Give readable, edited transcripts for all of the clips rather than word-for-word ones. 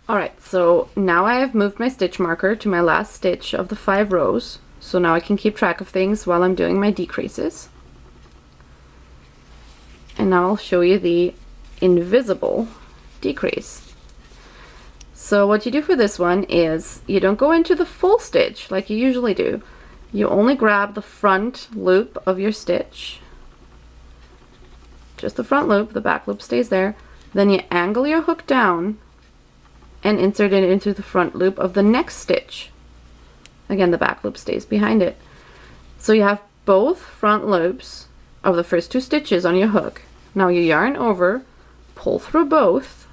Alright, so now I have moved my stitch marker to my last stitch of the 5 rows. So now I can keep track of things while I'm doing my decreases. And now I'll show you the invisible decrease. So what you do for this one is you don't go into the full stitch like you usually do. You only grab the front loop of your stitch. Just the front loop, the back loop stays there. Then you angle your hook down and insert it into the front loop of the next stitch. Again, the back loop stays behind it. So you have both front loops of the first 2 stitches on your hook. Now you yarn over, pull through both,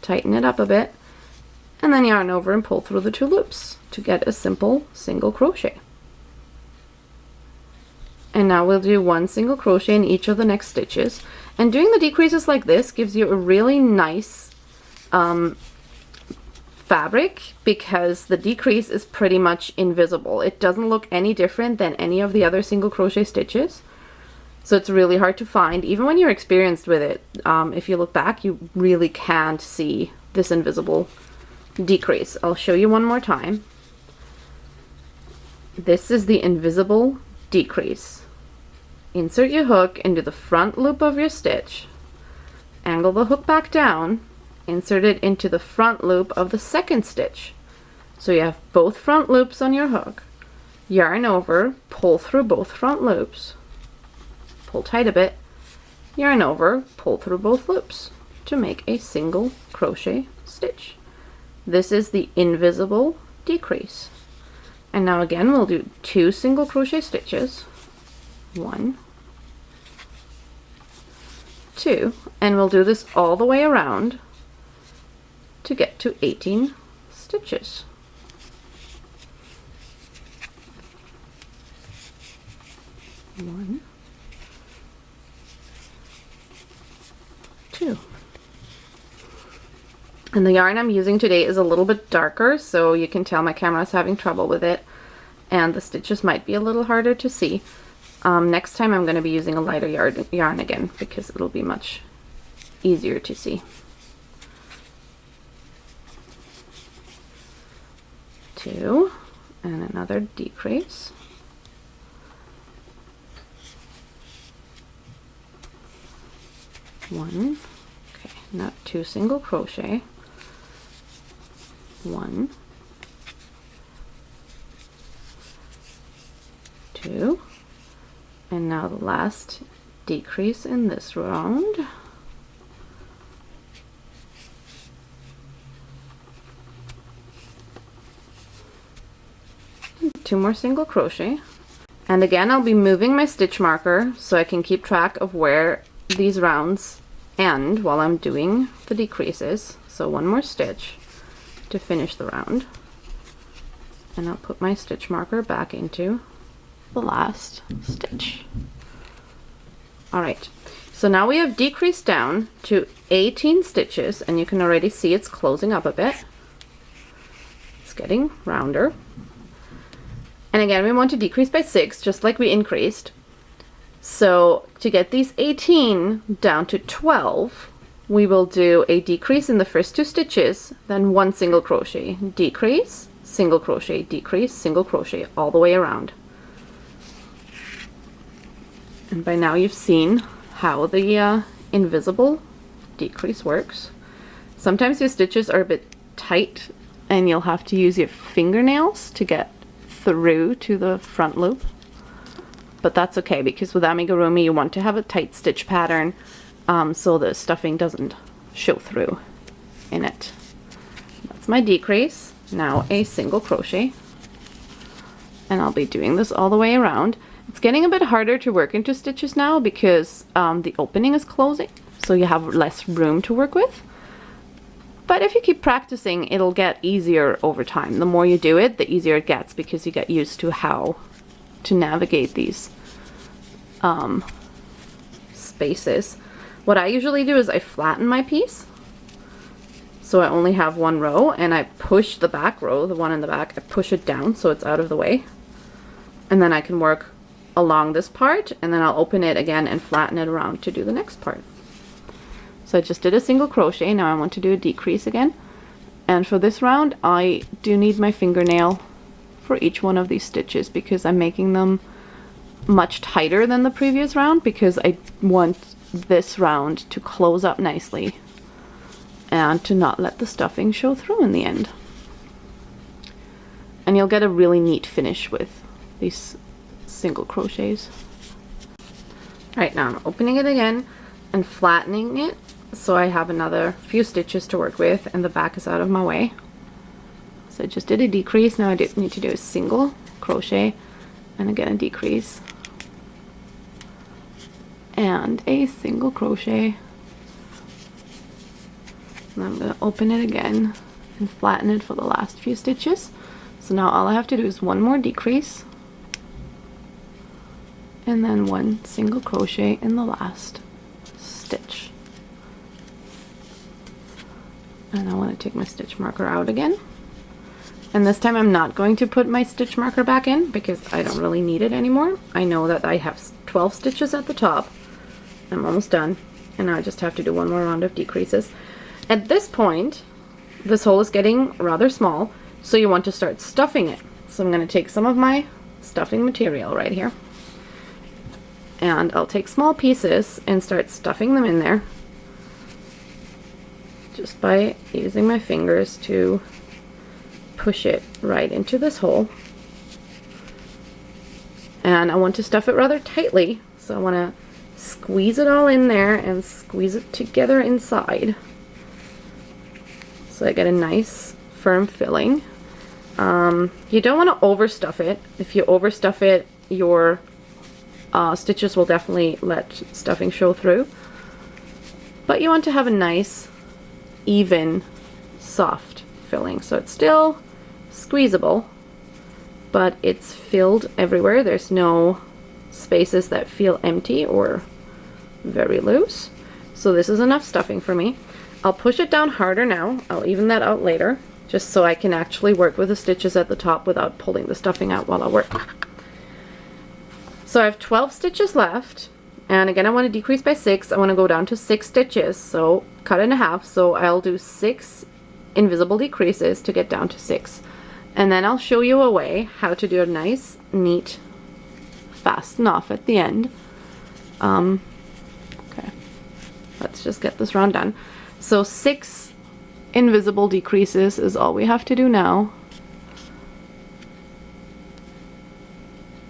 tighten it up a bit, and then yarn over and pull through the 2 loops to get a simple single crochet. And now we'll do 1 single crochet in each of the next stitches. And doing the decreases like this gives you a really nice fabric, because the decrease is pretty much invisible. It doesn't look any different than any of the other single crochet stitches. So it's really hard to find. Even when you're experienced with it, if you look back, you really can't see this invisible decrease. I'll show you one more time. This is the invisible decrease. Insert your hook into the front loop of your stitch, angle the hook back down, insert it into the front loop of the second stitch. So you have both front loops on your hook, yarn over, pull through both front loops, pull tight a bit, yarn over, pull through both loops to make a single crochet stitch. This is the invisible decrease. And now again we'll do 2 single crochet stitches, 1, 2, and we'll do this all the way around to get to 18 stitches. One, 2. And the yarn I'm using today is a little bit darker, so you can tell my camera is having trouble with it, and the stitches might be a little harder to see. Next time I'm going to be using a lighter yarn again, because it'll be much easier to see. 2, and another decrease. 1, okay, now 2 single crochet, 1, 2, and now the last decrease in this round. And 2 more single crochet. And again, I'll be moving my stitch marker so I can keep track of where these rounds end while I'm doing the decreases. So 1 more stitch to finish the round. And I'll put my stitch marker back into the last stitch. Alright, so now we have decreased down to 18 stitches, and you can already see it's closing up a bit. It's getting rounder. And again, we want to decrease by 6, just like we increased. So to get these 18 down to 12, we will do a decrease in the first 2 stitches, then 1 single crochet, decrease, single crochet, decrease, single crochet, all the way around. And by now you've seen how the invisible decrease works. Sometimes your stitches are a bit tight and you'll have to use your fingernails to get through to the front loop. But that's okay, because with amigurumi you want to have a tight stitch pattern so the stuffing doesn't show through in it. That's my decrease. Now a single crochet. And I'll be doing this all the way around. It's getting a bit harder to work into stitches now because the opening is closing, so you have less room to work with. But if you keep practicing, it'll get easier over time. The more you do it, the easier it gets, because you get used to how to navigate these spaces. What I usually do is I flatten my piece, so I only have 1 row, and I push the back row, the one in the back, I push it down so it's out of the way, and then I can work along this part, and then I'll open it again and flatten it around to do the next part. So I just did a single crochet. Now I want to do a decrease again. And for this round, I do need my fingernail for each one of these stitches because I'm making them much tighter than the previous round because I want this round to close up nicely and to not let the stuffing show through in the end. And you'll get a really neat finish with these single crochets. Alright, now I'm opening it again and flattening it so I have another few stitches to work with and the back is out of my way. So I just did a decrease. Now I need to do a single crochet and again a decrease and a single crochet. And I'm going to open it again and flatten it for the last few stitches. So now all I have to do is one more decrease and then one single crochet in the last stitch. And I want to take my stitch marker out again. And this time I'm not going to put my stitch marker back in because I don't really need it anymore. I know that I have 12 stitches at the top. I'm almost done. And now I just have to do one more round of decreases. At this point, this hole is getting rather small, so you want to start stuffing it. So I'm going to take some of my stuffing material right here. And I'll take small pieces and start stuffing them in there. Just by using my fingers to push it right into this hole. And I want to stuff it rather tightly, so I want to squeeze it all in there and squeeze it together inside so I get a nice firm filling. You don't want to overstuff it. If you overstuff it, your stitches will definitely let stuffing show through, but you want to have a nice even soft filling, so it's still squeezable but it's filled everywhere. There's no spaces that feel empty or very loose, so this is enough stuffing for me. I'll push it down harder now. I'll even that out later just so I can actually work with the stitches at the top without pulling the stuffing out while I work. So I have 12 stitches left, and again I want to decrease by 6. I want to go down to 6 stitches, so cut in half. So I'll do 6 invisible decreases to get down to 6, and then I'll show you a way how to do a nice neat fasten off at the end. Okay, let's just get this round done. So 6 invisible decreases is all we have to do now,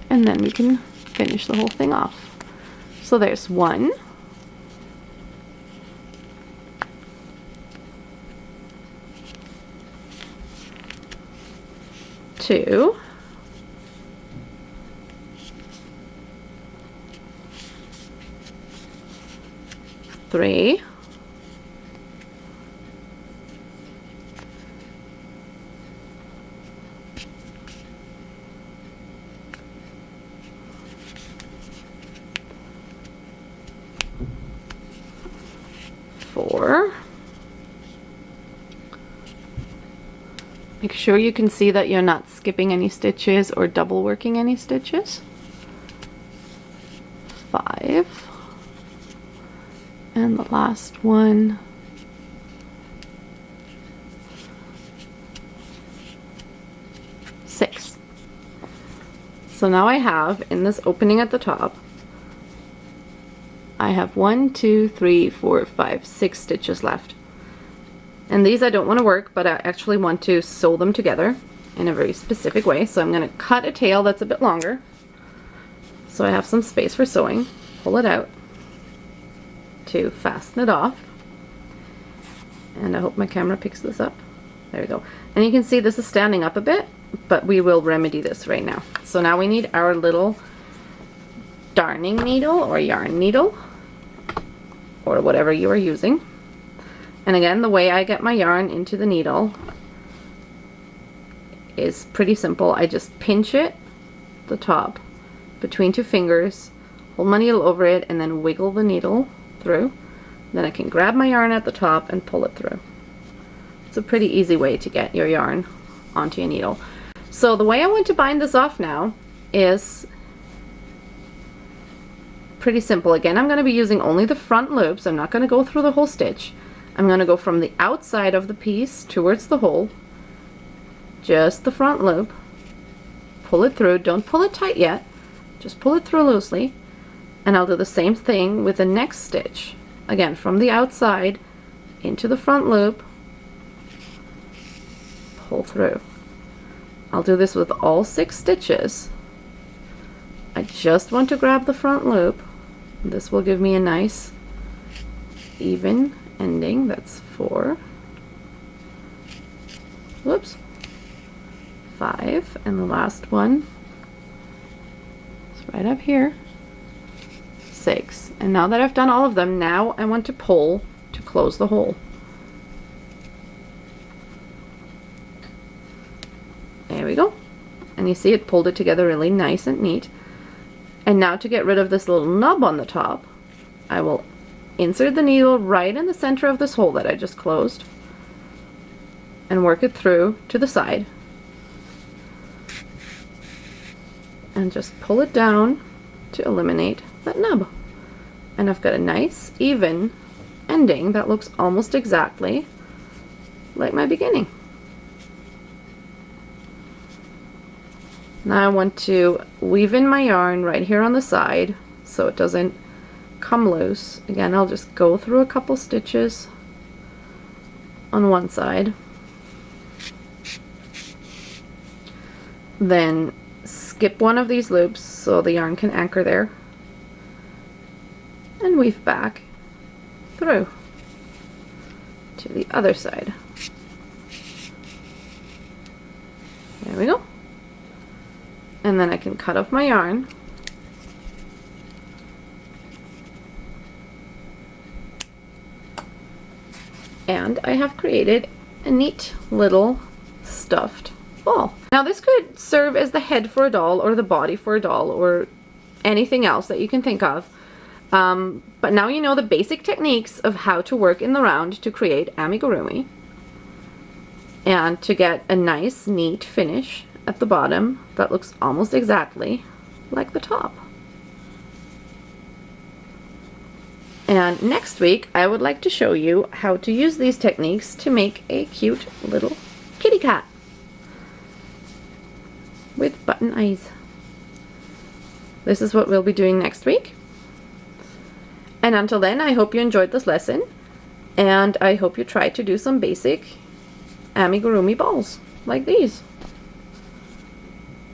and then we can finish the whole thing off. So there's 1, 2, 3, 4. Make sure you can see that you're not skipping any stitches or double working any stitches. 5. And the last one. 6. So now I have, in this opening at the top, I have 1, 2, 3, 4, 5, 6 stitches left. And these I don't want to work, but I actually want to sew them together in a very specific way. So I'm going to cut a tail that's a bit longer, so I have some space for sewing. Pull it out to fasten it off. And I hope my camera picks this up. There we go. And you can see this is standing up a bit, but we will remedy this right now. So now we need our little darning needle or yarn needle or whatever you are using. And again, the way I get my yarn into the needle is pretty simple. I just pinch it, the top, between 2 fingers, hold my needle over it, and then wiggle the needle through. Then I can grab my yarn at the top and pull it through. It's a pretty easy way to get your yarn onto your needle. So the way I want to bind this off now is pretty simple. Again, I'm going to be using only the front loops. I'm not going to go through the whole stitch. I'm going to go from the outside of the piece towards the hole, just the front loop, pull it through. Don't pull it tight yet, just pull it through loosely, and I'll do the same thing with the next stitch. Again, from the outside into the front loop, pull through. I'll do this with all 6 stitches. I just want to grab the front loop. This will give me a nice even ending. That's 4, whoops, 5, and the last one is right up here, 6. And now that I've done all of them, now I want to pull to close the hole. There we go. And you see it pulled it together really nice and neat. And now to get rid of this little nub on the top, I will insert the needle right in the center of this hole that I just closed and work it through to the side. And just pull it down to eliminate that nub. And I've got a nice even ending that looks almost exactly like my beginning. Now I want to weave in my yarn right here on the side so it doesn't come loose. Again, I'll just go through a couple stitches on one side, then skip one of these loops so the yarn can anchor there, and weave back through to the other side. There we go. And then I can cut off my yarn and I have created a neat little stuffed ball. Now this could serve as the head for a doll or the body for a doll or anything else that you can think of. But now you know the basic techniques of how to work in the round to create amigurumi and to get a nice neat finish at the bottom that looks almost exactly like the top. And next week I would like to show you how to use these techniques to make a cute little kitty cat with button eyes. This is what we'll be doing next week. And until then, I hope you enjoyed this lesson, and I hope you try to do some basic amigurumi balls like these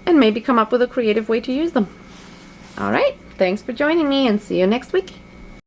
and maybe come up with a creative way to use them. Alright, thanks for joining me and see you next week.